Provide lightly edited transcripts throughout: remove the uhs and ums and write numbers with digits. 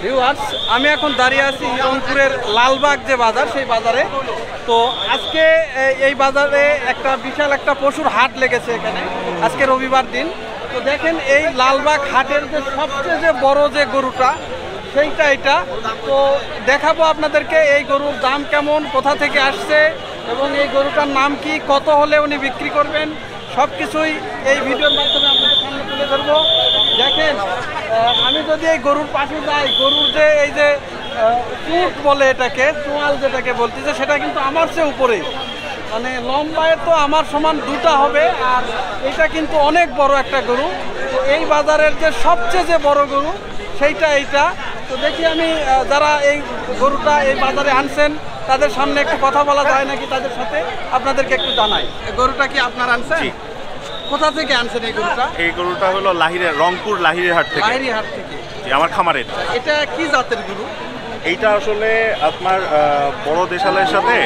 Viewers, আমি এখন দাঁড়িয়ে আছি রংপুরের লালবাগ যে বাজার, সেই বাজারে। তো আজকে এই বাজারে একটা বিশাল একটা পশুর হাট লেগেছে এখানে, আজকে রবিবার দিন। তো দেখেন এই লালবাগ হাটের যে সবচেয়ে যে বড় যে গরুটা, সেইটা এটা। তো দেখাবো আপনাদেরকে এই গরুর দাম কেমন, কোথা থেকে আসছে এবং এই গরুটার নাম কি, কত হলে উনি বিক্রি করবেন, সব কিছুই এই ভিডিওর মাধ্যমে আপনাদের সামনে তুলে ধরবো। দেখেন, আমি যদি এই গরুর পাশে যাই, গরুর যে এই যে চুট বলে এটাকে, চোয়াল যেটাকে বলতেছে, সেটা কিন্তু আমার চেয়ে উপরে, মানে লম্বায় তো আমার সমান দুটা হবে। আর এটা কিন্তু অনেক বড় একটা গরু। তো এই বাজারের যে সবচেয়ে যে বড় গরু সেইটা এইটা। তো দেখি আমি যারা এই গরুটা এই বাজারে আনছেন তাদের সামনে একটু কথা বলা যায় নাকি তাদের সাথে, আপনাদেরকে একটু জানাই। গরুটা কি আপনার আনছেন? কোথা থেকে আনছেন এই গরুটা? এই গরুটা হলো লাহিরের, রংপুর লাহিরের হাট থেকে। লাহিরি হাট থেকে? আমার খামারের। এটা কি জাতের গরু? এইটা আসলে আপনার বড় দেশালের সাথে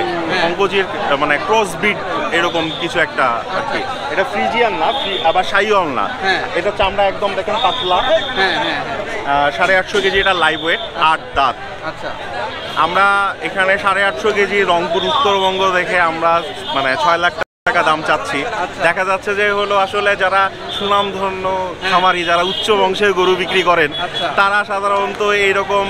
অঙ্গজির মানে ক্রস ব্রিড এরকম কিছু একটা আর কি। এটা ফ্রিজিয়ান না, আবার শাহিওয়াল না। এটা চামড়া একদম দেখেন পাতলা। 850 কেজি এটা লাইভ ওয়েট, 8 দাঁত। আচ্ছা, আমরা এখানে 850 কেজি রংপুর উত্তরবঙ্গ দেখে আমরা মানে 6 লাখ টাকা দাম চাচ্ছি। দেখা যাচ্ছে যে হলো আসলে যারা সুনামধন্য খামারি, যারা উচ্চ বংশের গরু বিক্রি করেন, তারা সাধারণত এইরকম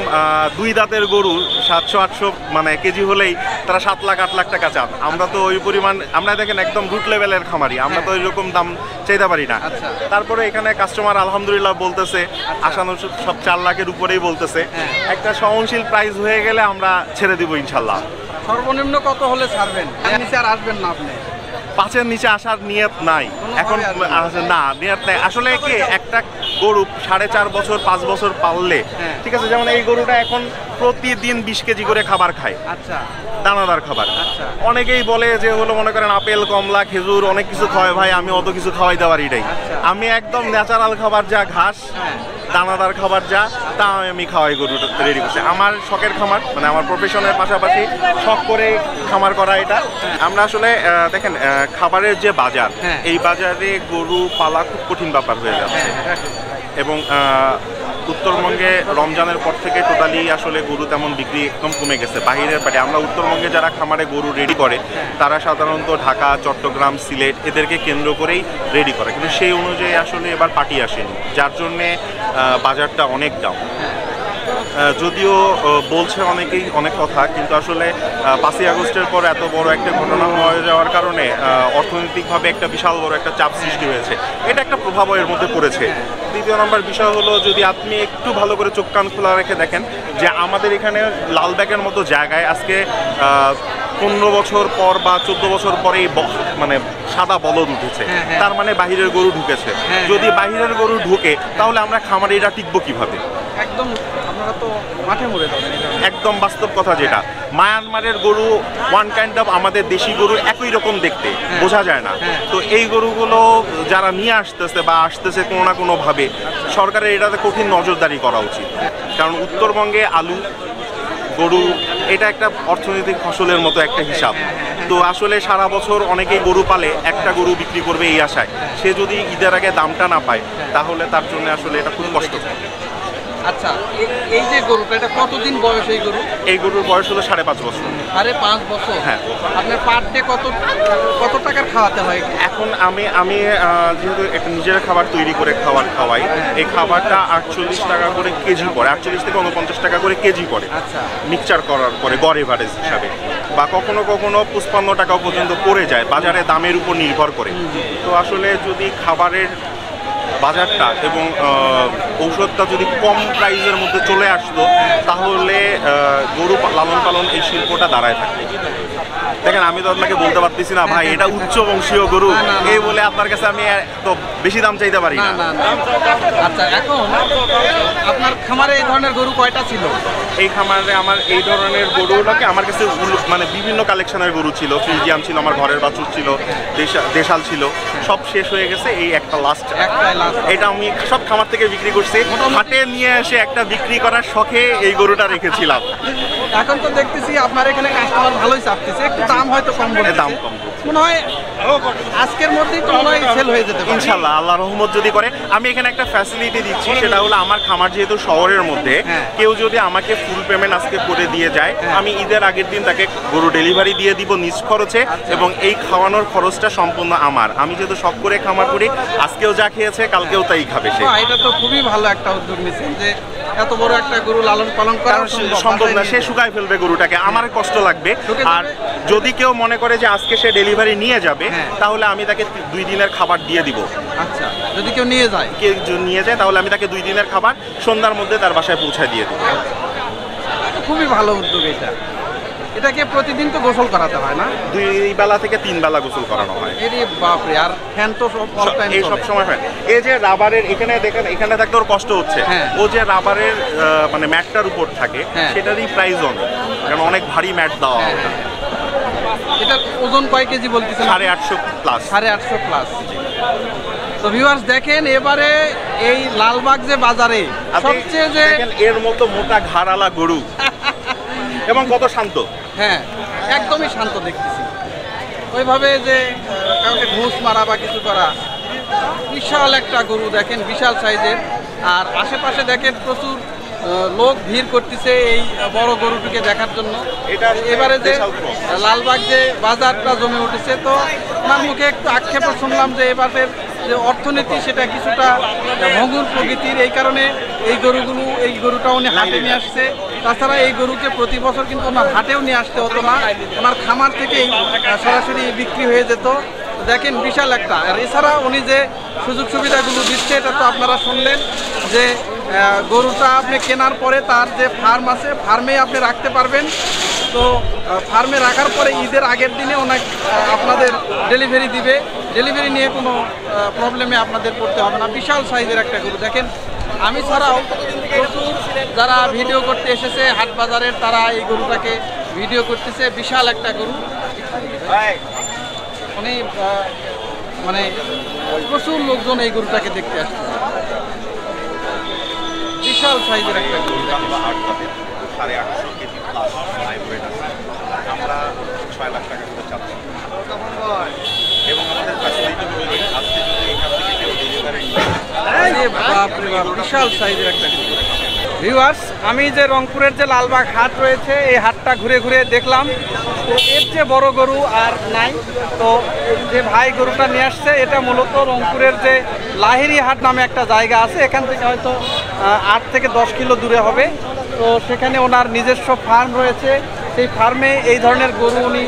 2 দাঁতের গরু 700-800 মানে কেজি হলেই তারা 7 লাখ 8 লাখ টাকা চান। আমরা তো ওই পরিমাণ, আমরা দেখেন একদম রুট লেভেলের খামারি, আমরা তো ওইরকম দাম চাইতে পারি না। তারপরে এখানে কাস্টমার আলহামদুলিল্লাহ বলতেছে আসানো সব 4 লাখের উপরেই বলতেছে। একটা সহনশীল প্রাইস হয়ে গেলে আমরা ছেড়ে দিব ইনশাল্লাহ। সর্বনিম্ন কত হলে ছাড়বেন? নিচে আর আসবেন না আপনি? 5-এর নিচে আসার নিয়ত নাই এখন, না নিয়ত নাই আসলে। কি একটা গরু 4.5 বছর 5 বছর পাললে ঠিক আছে, যেমন এই গরুটা এখন প্রতিদিন 20 কেজি করে খাবার খায়। আচ্ছা, দানাদার খাবার। অনেকেই বলে যে হলো মনে করেন আপেল, কমলা, খেজুর অনেক কিছু খাওয়ায়। ভাই আমি অত কিছু খাওয়াইতে পারি নাই। আমি একদম ন্যাচারাল খাবার, যা ঘাস, দানাদার খাবার যা, তা আমি খাওয়াই গরুটা রেডি করছি। আমার শখের খামার, মানে আমার প্রফেশনের পাশাপাশি শখ করে খামার করা এটা। আমরা আসলে দেখেন খাবারের যে বাজার, এই বাজারে গরু পালা খুব কঠিন ব্যাপার হয়ে যাচ্ছে। এবং উত্তরবঙ্গে রমজানের পর থেকে টোটালি আসলে গরু তেমন বিক্রি একদম কমে গেছে বাহিরের পাটে। আমরা উত্তরবঙ্গে যারা খামারে গরু রেডি করে তারা সাধারণত ঢাকা, চট্টগ্রাম, সিলেট এদেরকে কেন্দ্র করেই রেডি করে, কিন্তু সেই অনুযায়ী আসলে এবার পার্টি আসেনি, যার জন্যে বাজারটা অনেক ডাউন। যদিও বলছে অনেকেই অনেক কথা, কিন্তু আসলে 5ই আগস্টের পর এত বড় একটা ঘটনা হয়ে যাওয়ার কারণে অর্থনৈতিকভাবে একটা বিশাল বড় একটা চাপ সৃষ্টি হয়েছে। এটা একটা প্রভাব এর মধ্যে পড়েছে। দ্বিতীয় নম্বর বিষয় হলো, যদি আপনি একটু ভালো করে চোখ কান খোলা রেখে দেখেন যে আমাদের এখানে লালবাগের মতো জায়গায় আজকে 15 বছর পর বা 14 বছর পরে মানে সাদা বলদ উঠেছে, তার মানে বাহিরের গরু ঢুকেছে। যদি বাহিরের গরু ঢুকে তাহলে আমরা খামারিরা টিকবো কিভাবে? একদম, আপনারা তো মাঠে মরে যাবেন। একদম বাস্তব কথা যেটা। মায়ানমারের গরু ওয়ান কাইন্ড অফ আমাদের দেশি গরু একই রকম দেখতে, বোঝা যায় না। তো এই গরুগুলো যারা নিয়ে আসতেছে বা আসতেছে কোনো না কোনোভাবে, সরকারের এটাতে কঠিন নজরদারি করা উচিত। কারণ উত্তরবঙ্গে আলু, গরু এটা একটা অর্থনৈতিক ফসলের মতো একটা হিসাব। তো আসলে সারা বছর অনেকেই গরু পালে, একটা গরু বিক্রি করবে এই আশায়। সে যদি ঈদের আগে দামটা না পায় তাহলে তার জন্য আসলে এটা খুব কষ্ট। আচ্ছা, এই যে গরুটা, এটা কতদিন বয়স এই গরু? এই গরুর বয়স হলো 5.5 বছর। 5.5 বছর? হ্যাঁ। আপনার পার ডে কত টাকার খাওয়াতে হয়? এখন আমি যেহেতু একটা নিজের খাবার তৈরি করে খাওয়াই, এই খাবারটা 48 টাকা করে কেজি পড়ে, 48 থেকে 49 টাকা করে কেজি পড়ে। আচ্ছা, মিক্সচার করার পরে গড় এভারেজ হিসাবে, বা কখনো কখনো 55 টাকাও পর্যন্ত পড়ে যায়, বাজারে দামের উপর নির্ভর করে। তো আসলে যদি খাবারের বাজারটা এবং ঔষধটা যদি কম প্রাইসের মধ্যে চলে আসতো তাহলে গরু লালন পালন এই শিল্পটা দাঁড়ায় থাকবে। দেখেন, আমি তো আপনাকে বলতে পারতেছি না ভাই এটা উচ্চ বংশীয় গরু, এই বলে আপনার কাছে আমি তো বেশি দাম চাইতে পারি না। আচ্ছা, এখন আপনার খামারে এই ধরনের গরু কয়টা ছিল? এই খামারে আমার এই ধরনের গরুগুলোকে আমার কাছে মানে বিভিন্ন কালেকশনের গরু ছিল। ফ্রিজিয়াম ছিল, আমার ঘরের বাছুর ছিল, দেশাল ছিল, সব শেষ হয়ে গেছে। এই একটা লাস্ট, এটা আমি সব খামার থেকে বিক্রি করছি। হাটে নিয়ে এসে একটা বিক্রি করার শখে এই গরুটা রেখেছিলাম। এখন তো দেখতেছি আপনার এখানে কাস্টমার ভালোই চাপতেছে, একটু দাম হয়তো কম বলে, দাম কম। মনে হয় আজকের মধ্যেই তো মনে হয় সেল হয়ে যেতে পারে ইনশাল্লাহ, আল্লাহ রহমত যদি করে। আমি এখানে একটা ফ্যাসিলিটি দিচ্ছি, সেটা হলো আমার খামার যেহেতু শহরের মধ্যে, কেউ যদি আমাকে ফুল পেমেন্ট আজকে করে দিয়ে যায়, আমি ঈদের আগের দিন তাকে গরু ডেলিভারি দিয়ে দিব নিজ খরচে, এবং এই খাওয়ানোর খরচটা সম্পূর্ণ আমার। আমি যেহেতু সব করে খামার করি, আজকেও যা খেয়েছে কালকেও তাই খাবে সে। এটা তো খুবই ভালো একটা উদ্যোগ নিয়েছেন যে এত বড় একটা গরু লালন পালন করা সম্ভব না, সে শুকায় ফেলবে গরুটাকে, আমার কষ্ট লাগবে। আর যদি কেউ মনে করে যে আজকে সে ডেলিভারি নিয়ে যাবে, তাহলে আমি তাকে 2 দিনের খাবার দিয়ে দিব। আচ্ছা, যদি কেউ নিয়ে যায়, তাহলে আমি তাকে 2 দিনের খাবার সন্ধ্যার মধ্যে তার বাসায় পৌঁছায় দিয়ে দিব। খুবই ভালো উদ্যোগ এটা। এটাকে প্রতিদিন তো গোসল করাতে হয় না? 2 বেলা থেকে 3 বেলা গোসল করানো হয়। এরে বাপরে, আর ফ্যান তো সব সময় ফ্যান। এই যে রাবারের এখানে দেখেন, এখানে থাকতে ওর কষ্ট হচ্ছে, ও যে রাবারের মানে ম্যাটটার উপর থাকে সেটারই প্রাইস অনেক, কারণ অনেক ভারী ম্যাট দেওয়া হয়। এটার ওজন কয় কেজি বলতেছেন? 850 প্লাস। 850 প্লাস। তো ভিউয়ার্স দেখেন, এবারে এই লালবাগ যে বাজারে সবচেয়ে যে এর মতো মোটা ঘাড়ালা গরু এবং কত শান্ত। হ্যাঁ, একদমই শান্ত দেখতেছি। ওইভাবে যে কাউকে ঘুষ মারা বা কিছু করা, বিশাল একটা গরু দেখেন, বিশাল সাইজের। আর আশেপাশে দেখেন প্রচুর লোক ভিড় করতেছে এই বড় গরুটিকে দেখার জন্য। এবারে যে লালবাগ যে বাজারটা জমে উঠেছে, তো ওনার মুখে একটু আক্ষেপও শুনলাম যে এবারের যে অর্থনীতি সেটা কিছুটা ভঙ্গুর প্রকৃতির, এই কারণে এই গরুটা উনি হাটে নিয়ে আসছে। তাছাড়া এই গরুকে প্রতি বছর কিন্তু ওনার হাটেও নিয়ে আসতে হতো না, ওনার খামার থেকেই সরাসরি বিক্রি হয়ে যেত। দেখেন বিশাল একটা। আর এছাড়া উনি যে সুযোগ সুবিধাগুলো দিচ্ছে, এটা তো আপনারা শুনলেন যে গরুটা আপনি কেনার পরে তার যে ফার্ম আছে, ফার্মেই আপনি রাখতে পারবেন। তো ফার্মে রাখার পরে ঈদের আগের দিনে ওনাকে আপনাদের ডেলিভারি দিবে। ডেলিভারি নিয়ে কোনো প্রবলেমে আপনাদের পড়তে হবে না। বিশাল সাইজের একটা গরু দেখেন। আমি ছাড়াও প্রচুর যারা ভিডিও করতে এসেছে হাট বাজারের, তারা এই গরুটাকে ভিডিও করতেছে। বিশাল একটা গরু, উনি মানে প্রচুর লোকজন এই গরুটাকে দেখতে আসছে। বিশাল সাইজের একটা গরু। 850 কেজি প্লাস হাইব্রিড আছে। আমরা 6 লাখ টাকা করে চাচ্ছি, এবং আমাদের ফ্যাসিলিটি হলো আজকে যদি এখান থেকে কেউ ডেলিভারি নিয়ে, বাপরে বাপ, বিশাল সাইজের একটা গরু। ভিউয়ার্স, আমি যে রংপুরের যে লালবাগ হাট রয়েছে, এই হাটটা ঘুরে ঘুরে দেখলাম। তো এর যে বড় গরু আর নাই। তো যে ভাই গরুটা নিয়ে আসছে, এটা মূলত রংপুরের যে লাহিড়ী হাট নামে একটা জায়গা আছে, এখান থেকে হয়তো 8 থেকে 10 কিলো দূরে হবে। তো সেখানে ওনার নিজস্ব ফার্ম রয়েছে, সেই ফার্মে এই ধরনের গরু উনি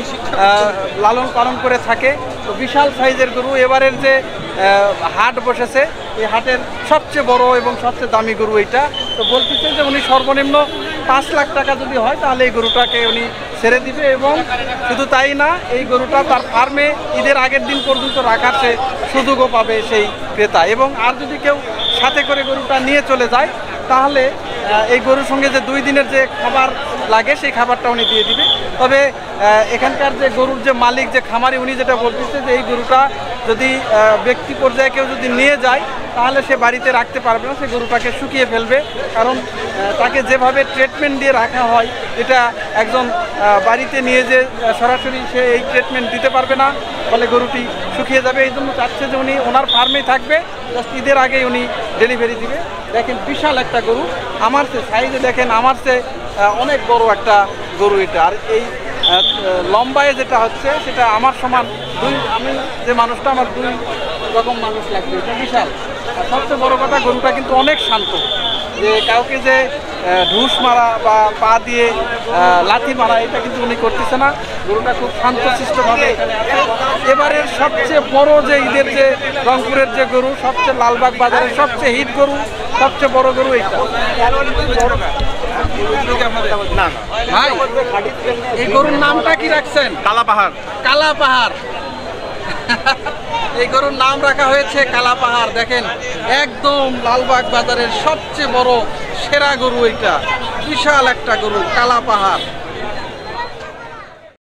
লালন পালন করে থাকে। তো বিশাল সাইজের গরু। এবারের যে হাট বসেছে, এই হাটের সবচেয়ে বড় এবং সবচেয়ে দামি গরু এইটা। তো বলতেছেন যে উনি সর্বনিম্ন 5 লাখ টাকা যদি হয়, তাহলে এই গরুটাকে উনি ছেড়ে দিবে। এবং শুধু তাই না, এই গরুটা তার ফার্মে ঈদের আগের দিন পর্যন্ত রাখার সে সুযোগও পাবে সেই ক্রেতা। এবং আর যদি কেউ সাথে করে গরুটা নিয়ে চলে যায়, তাহলে এই গরুর সঙ্গে যে 2 দিনের যে খাবার লাগে, সেই খাবারটা উনি দিয়ে দিবে। তবে এখানকার যে গরুর যে মালিক, যে খামারি, উনি যেটা বলতেছে যে এই গরুটা যদি ব্যক্তি পর্যায়ে কেউ যদি নিয়ে যায়, তাহলে সে বাড়িতে রাখতে পারবে না, সে গরুটাকে শুকিয়ে ফেলবে। কারণ তাকে যেভাবে ট্রিটমেন্ট দিয়ে রাখা হয়, এটা একজন বাড়িতে নিয়ে যে সরাসরি সে এই ট্রিটমেন্ট দিতে পারবে না, ফলে গরুটি শুকিয়ে যাবে। এই জন্য চাচ্ছে যে উনি ওনার ফার্মেই থাকবে, জাস্ট ঈদের আগেই উনি ডেলিভারি দিবে। দেখেন বিশাল একটা গরু, আমার সে সাইজে দেখেন, আমার সে অনেক বড় একটা গরু এটা। আর এই লম্বায় যেটা হচ্ছে, সেটা আমার সমান আমি যে মানুষটা, আমার 2 রকম মানুষ লাগবে। এটা বিশাল। আর সবচেয়ে বড় কথা, গরুটা কিন্তু অনেক শান্ত, যে কাউকে যে ঢুস মারা বা পা দিয়ে লাথি মারা, এটা কিন্তু উনি করতেছে না। গরুটা খুব শান্তশিষ্টভাবে এখানে আছে। এবারের সবচেয়ে বড় যে ঈদের যে রংপুরের যে গরু, সবচেয়ে লালবাগ বাজারের সবচেয়ে হিট গরু, সবচেয়ে বড় গরু এইটা। না ভাই, এই গরুর নামটা কি রাখছেন? কালাপাহাড়। কালাপাহাড়। এই গরুর নাম রাখা হয়েছে কালাপাহাড়। দেখেন, একদম লালবাগ বাজারের সবচেয়ে বড় সেরা গরু এইটা। বিশাল একটা গরু, কালাপাহাড়।